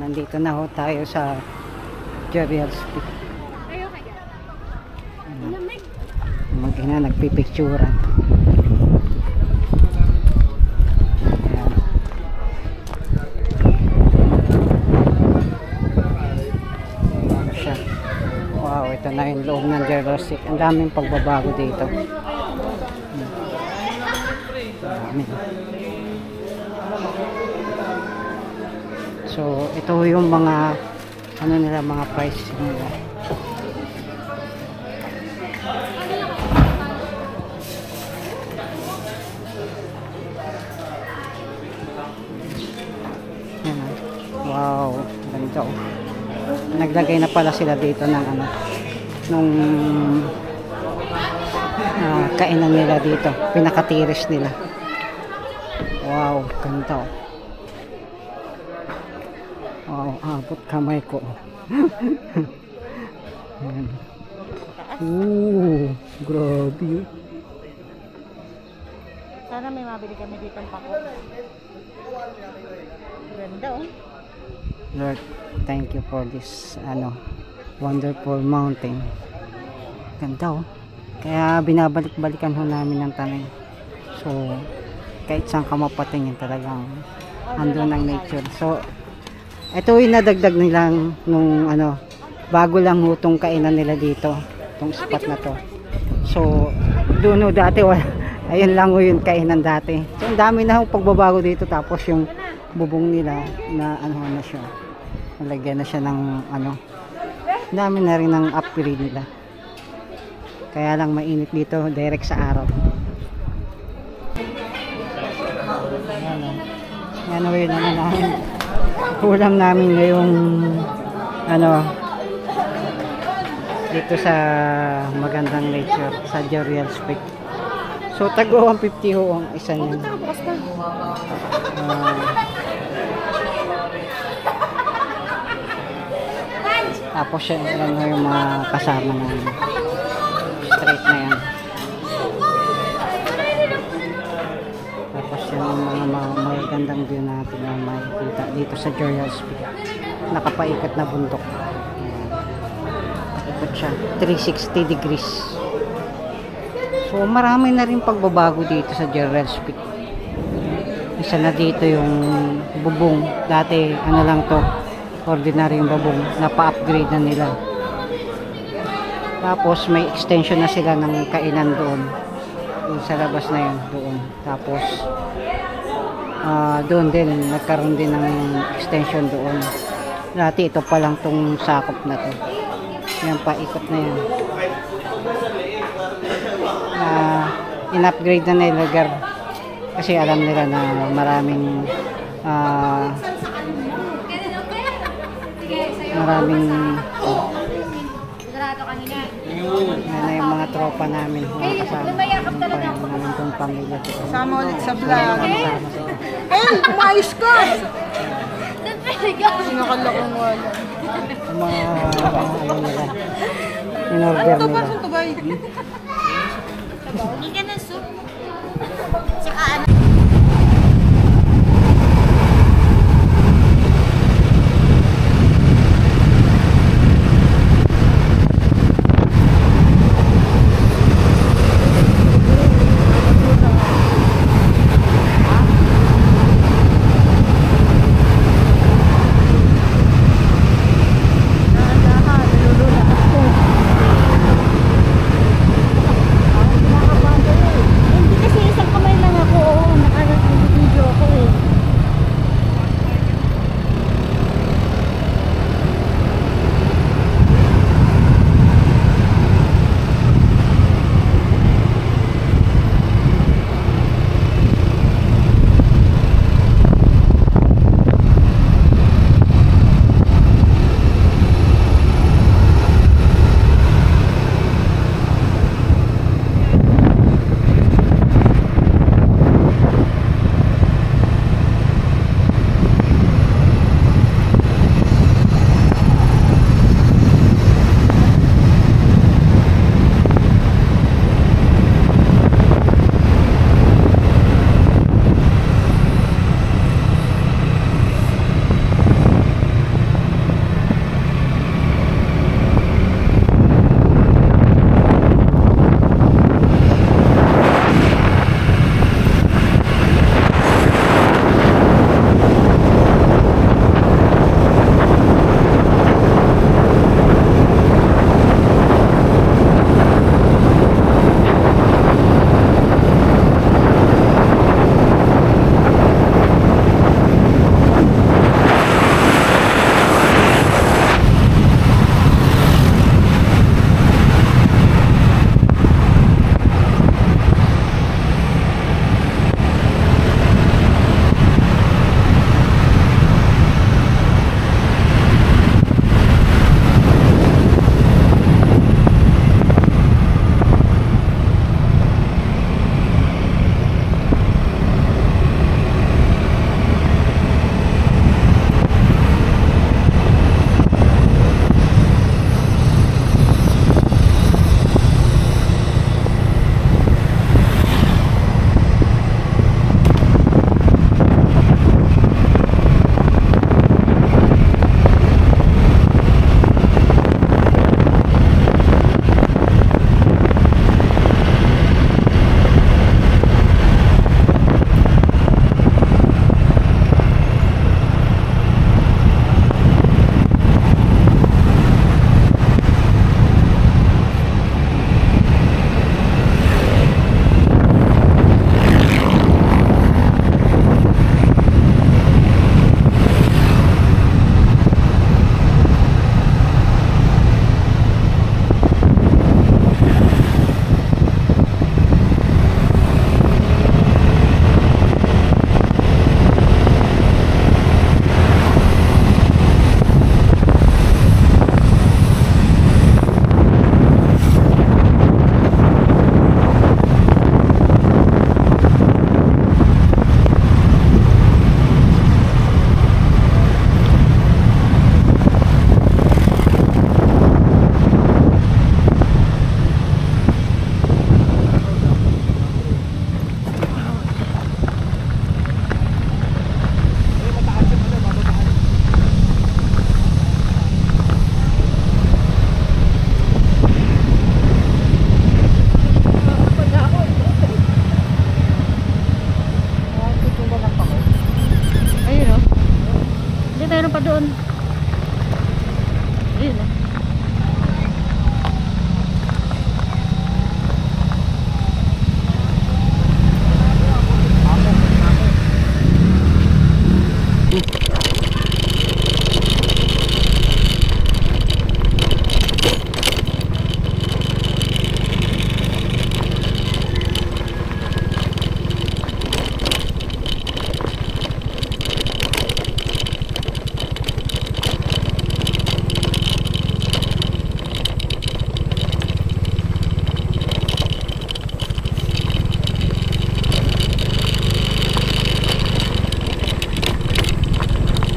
nandito na ho tayo sa Jerial Speak. Mag-ina, nagpipicturan. Wow, ito na yung loob ng Jerial Speak. Ang daming pagbabago dito. So, ito yung mga ano nila, mga price nila. Yan, wow, ganito. Naglagay na pala sila dito ng ano, nung kainan nila dito, pinakatiris nila. Wow, ganito. Wow, abot kamay ko. Grabe. Sana may mabili kami dito ng pako. Ganda oh. Lord, thank you for this wonderful mountain. Ganda oh. Kaya binabalik-balikan ho namin ng tanim. So, kahit saan ka mapatingin talagang andun ang nature. So, ito yung nadagdag nilang nung bago lang ho itong kainan nila dito. Itong spot na to. So, doon ho dati wala. Ayun lang ho yung kainan dati. So, ang dami na ho pagbabago dito. Tapos yung bubong nila na na siya. Nalagyan na siya ng dami na rin ng upgrade nila. Kaya lang mainit dito direct sa araw. Yan o yun namin. Ulam namin ngayong dito sa magandang nature sa Jerial Speak. So tago 150 ho ang isa niya. Tapos yan yung mga kasama namin. Straight na yan. Tapos yan yung mga magandang view natin na makikita dito sa Jerial Speak. Nakapaikot na bundok. Ikot siya 360 degrees. So marami na rin pagbabago dito sa Jerial Speak. Isa na dito yung bubong. Dati lang to, ordinary yung bubong. Napa-upgrade na nila. Tapos may extension na sila ng kainan doon. Yung sa labas na yun doon. Tapos doon din nagkaroon din ng extension doon. Dati ito pa lang tong sakop na to. Yan pa, ikot na yan. In-upgrade na nila lugar kasi alam nila na maraming na yung mga tropa namin, mga kasama namin itong pamilya. Sama ulit sa vlog. Umayos ka! Sinakala kong wala. Yung mga nila in-order nila. Hindi ka na soup. Tsaka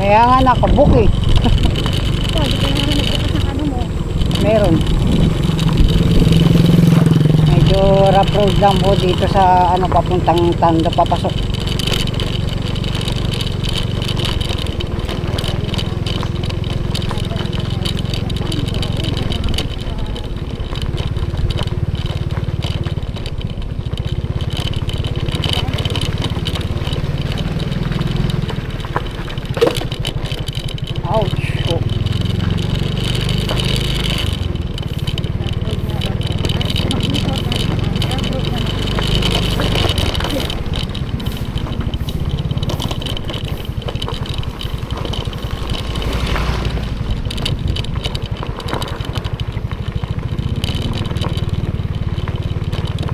Kaya nga nakabook eh. Meron. Medyo rough road lang po dito sa ano papuntang Tando papasok. Ouch. Oh.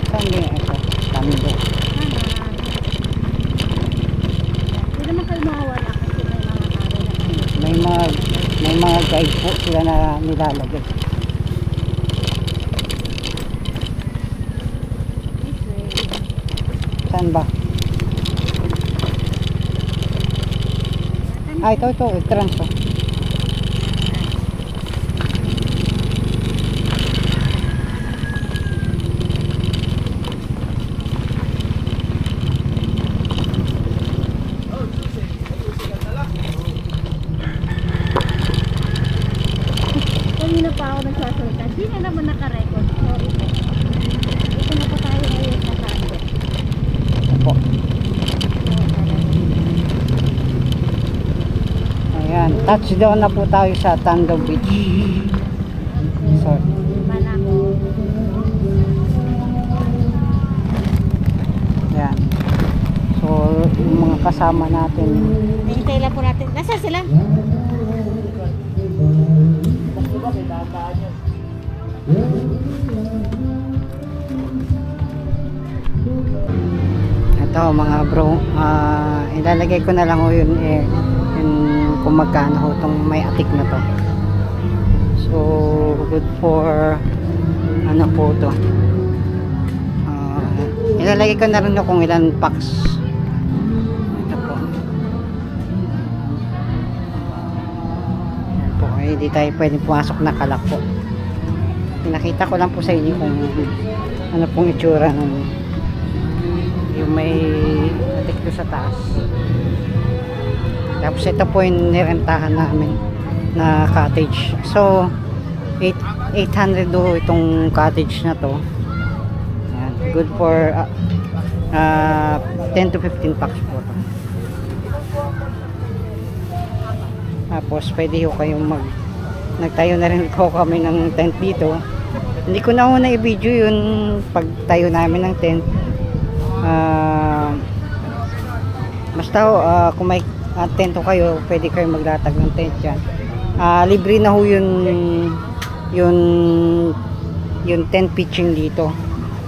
Saan din ito? Tando. Hindi naman kayo mawawala kasi May mga guide po sila na nilalagay. Saan ba? Ito, trans. Kanina pa ako nagsasalita. Hindi na naman naka-record. Sorry po. Ito na po tayo ngayon sa Tando. Opo. Ayan, touchdown na po tayo sa Tando Beach. Sorry. Malako. Ayan. So, yung mga kasama natin. Hintay lang po natin. Nasaan sila? Ito mga bro, ilalagay ko na lang ho yun yun kung magkano ho itong may atik na to. So good for ano po to, ilalagay ko na rin ho kung ilan packs. Ito po. Ayan po, hindi tayo pwedeng pumasok na kalak po. Pinakita ko lang po sa inyo kung ano pong itsura ng yung may atik doon sa taas. Tapos ito po yung nirentahan namin na cottage. So 800 do itong cottage na to. Ayan, good for 10 to 15 packs po to. Tapos pwede ho kayong nagtayo na rin ko kami ng tent dito. Hindi ko na ho na i-video yun pagtayo namin ng tent. Basta kung may tento kayo, pwede kayo maglatag ng tent dyan. Libre na ho yung tent pitching dito,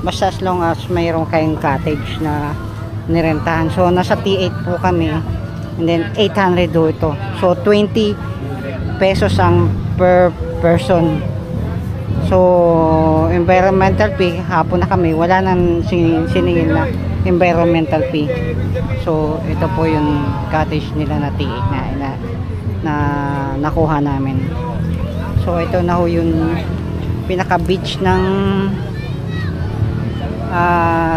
basta as long as mayroon kayong cottage na nirentahan. So nasa T8 po kami, and then 800 do ito, so 20 pesos ang per person. So environmental fee, hapon na kami, wala nang siningil na environmental fee. So ito po yung cottage nila na T8 na nakuha namin. So ito na ho yung pinaka beach ng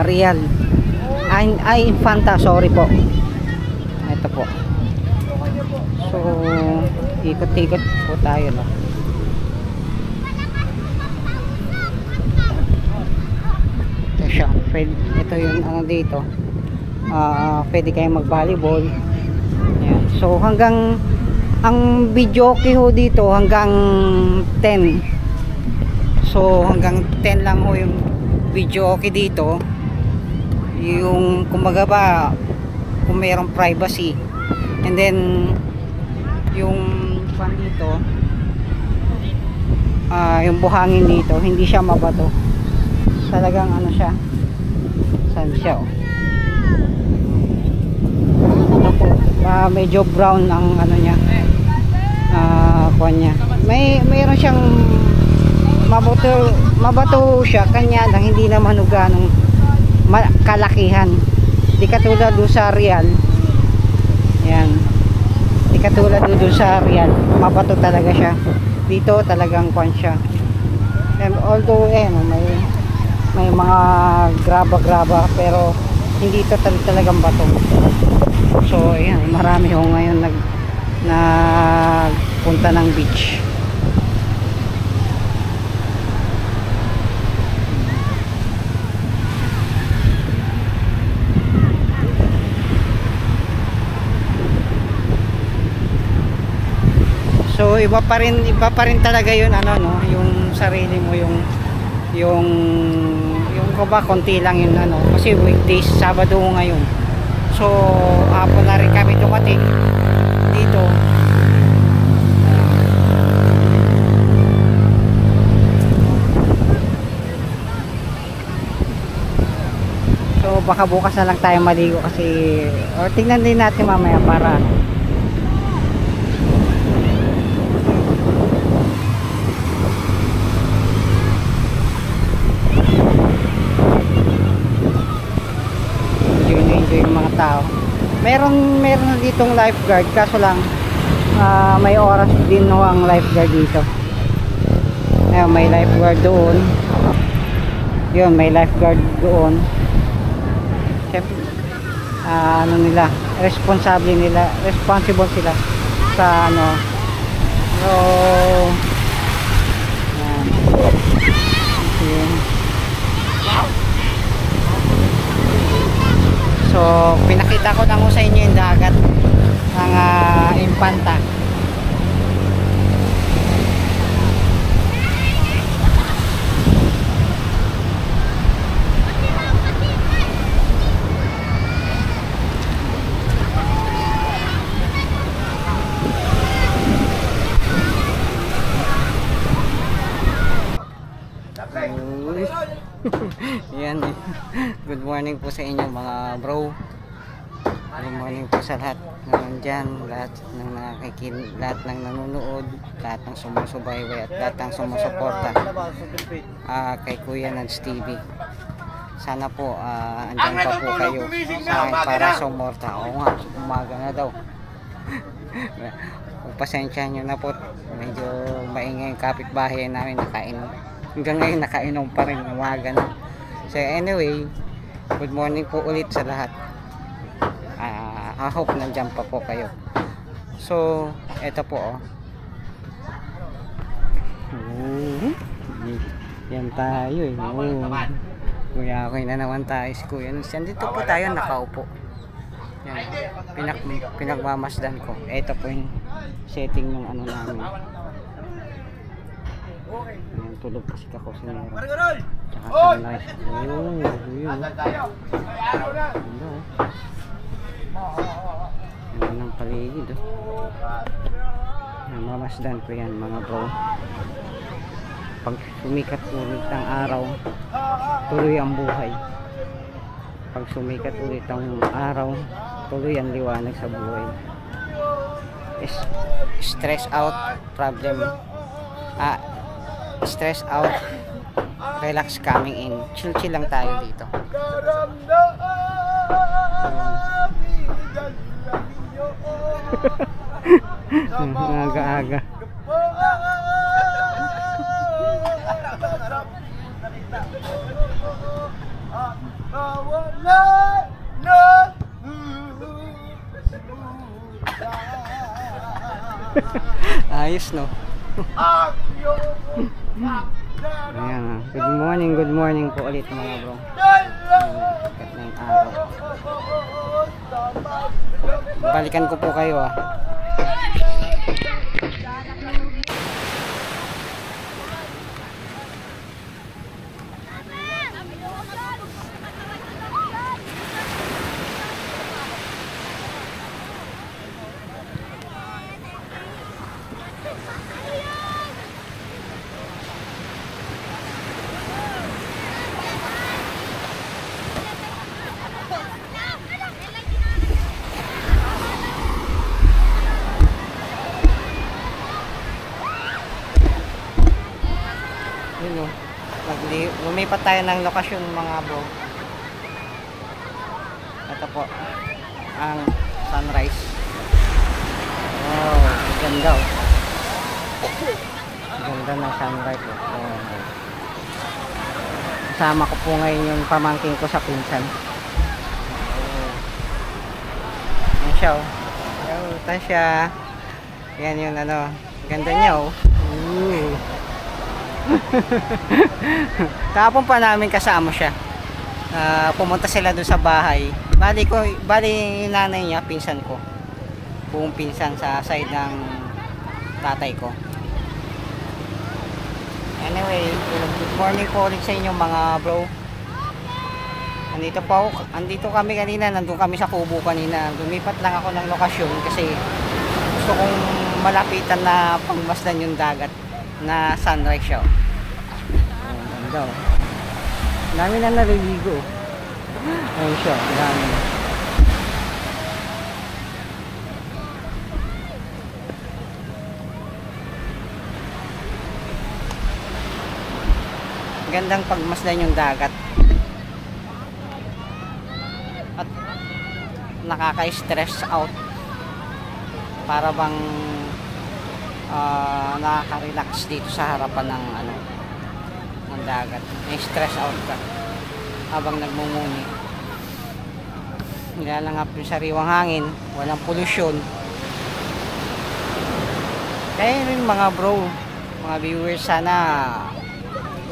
Real Infanta, sorry po. Ito po. So ikot-ikot po tayo, no? Ito siya. Ito yung ano dito. Pwede kayong mag volleyball. Ayan. So hanggang Ang video okay ho dito hanggang 10. So hanggang 10 lang ho yung video okay dito. Yung kumbaga ba kung mayroong privacy. And then yung pan dito, yung buhangin dito hindi siya mabato. Talagang ano siya, saan siya oh. Ito po, medyo brown ang ano niya, kuwan niya. Mayroon siyang mabato siya, kanya lang hindi naman ganong kalakihan. Di katulad doon sa Real. Yan. Di katulad doon sa Real. Mabato talaga siya. Dito talagang kuwan siya. And although may mga graba pero hindi ito talagang bato. So ayan, marami ho ngayon nagpunta ng beach. So iba pa rin talaga yun, ano no, yung sarili mo, yung ba konti lang yun, ano, kasi weekdays, Sabado ngayon. So hapon na rin kami dumating dito. So baka bukas na lang tayo maligo kasi, or tingnan din natin mamaya para yung mga tao. Meron na ditong lifeguard, kaso lang may oras din no ang lifeguard dito. Ayun, may lifeguard doon. Yun, may lifeguard doon. Siyempre, ano nila, responsible sila sa ano. So yun. So, pinakita ko lang sa inyo yung dagat ng Infanta. Yan. Good morning po sa inyo mga bro. Good morning po sa lahat na nandyan, lahat ng nanonood, lahat ng sumusubaybay at lahat ng sumusuporta kay Kuya Nads TV. Sana po andyan pa po kayo sa akin para sumorta. Oo nga, umaga na daw. Pasensya nyo na po, medyo maingay yung kapitbahay namin, nakainom. Hanggang ngayon nakainom pa rin, umaga na. So anyway, good morning po ulit sa lahat. I hope nandyan pa po kayo. So eto po yan tayo eh. Kuya ako na naman tayo, si Kuya. Dito po tayo nakaupo. Yan, pinagmamasdan ko. Eto po yung setting ng ano namin. Ayan, tulog kasi ako si Nero. Tsaka sunlight. Yun. Ayan ang paligid. Ayan, mamasdan ko yan mga bro. Pag sumikat ulit ang araw, tuloy ang buhay. Pag sumikat ulit ang araw, tuloy ang liwanag sa buhay. Stress out, problem. Stress out, relax coming in. Chill lang tayo dito. Aga-aga. Ayos no. Ayan, good morning po ulit mga bro. Sikat na yung araw. Balikan ko po kayo Yun o. Lumipat tayo ng lokasyon mga bro. Ito po ang sunrise. Oh, ganda oh. Ganda ng sunrise oh. Oh. Kasama ko po ngayon yung pamangking ko sa pinsan. Oh. Yan siya oh. Ito siya. Yan yung ano. Ganda niya oh. Ooh. Kahapon pa namin kasama siya. Pumunta sila doon sa bahay. Bali yung nanay niya, pinsan ko. Buong pinsan sa side ng tatay ko. Anyway, good morning po ulit sa inyo mga bro. Andito kami kanina, nandun kami sa kubo kanina. Lumipat lang ako ng lokasyon kasi gusto kong malapitan na pagmasdan yung dagat na sunrise show. Oh, ganda oh. Dami na naliligo. Ayun siya, dami. Gandang pagmasdan yung dagat. At nakaka-stress out. Para bang nakaka-relax dito sa harapan ng ano, ng dagat. May stress out ka habang nagmumuni. Nilalangap yung sariwang hangin, walang polusyon. Kaya rin mga bro, mga viewers, sana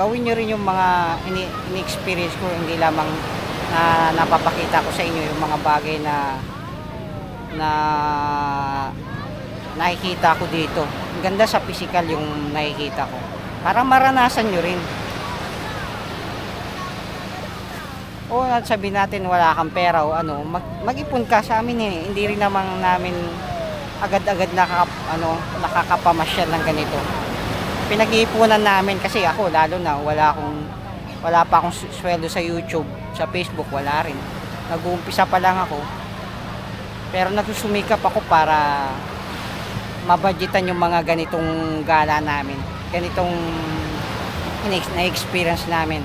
gawin nyo rin yung mga ini-experience ko, hindi lamang na napapakita ko sa inyo yung mga bagay na nakikita ko dito. Ganda sa physical yung nakikita ko. Para maranasan nyo rin. O sabihin natin wala kang pera o ano, mag-ipon ka sa amin eh. Hindi rin naman namin agad-agad nakakapamasyal ng ganito. Pinag-iipunan namin kasi ako lalo na wala pa akong sweldo sa YouTube, sa Facebook wala rin. Nag-uumpisa pa lang ako. Pero nagsusumikap ako para mabudgetan yung mga ganitong gala namin, ganitong na-experience namin.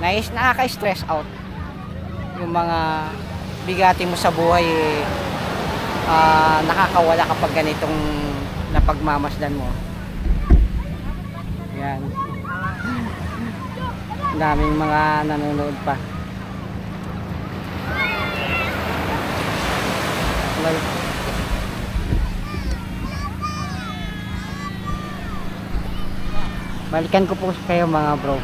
Nakaka-stress out yung mga bigati mo sa buhay nakakawala kapag ganitong napagmamasdan mo. Yan, daming mga nanonood pa. Balikan ko po kayo mga bro.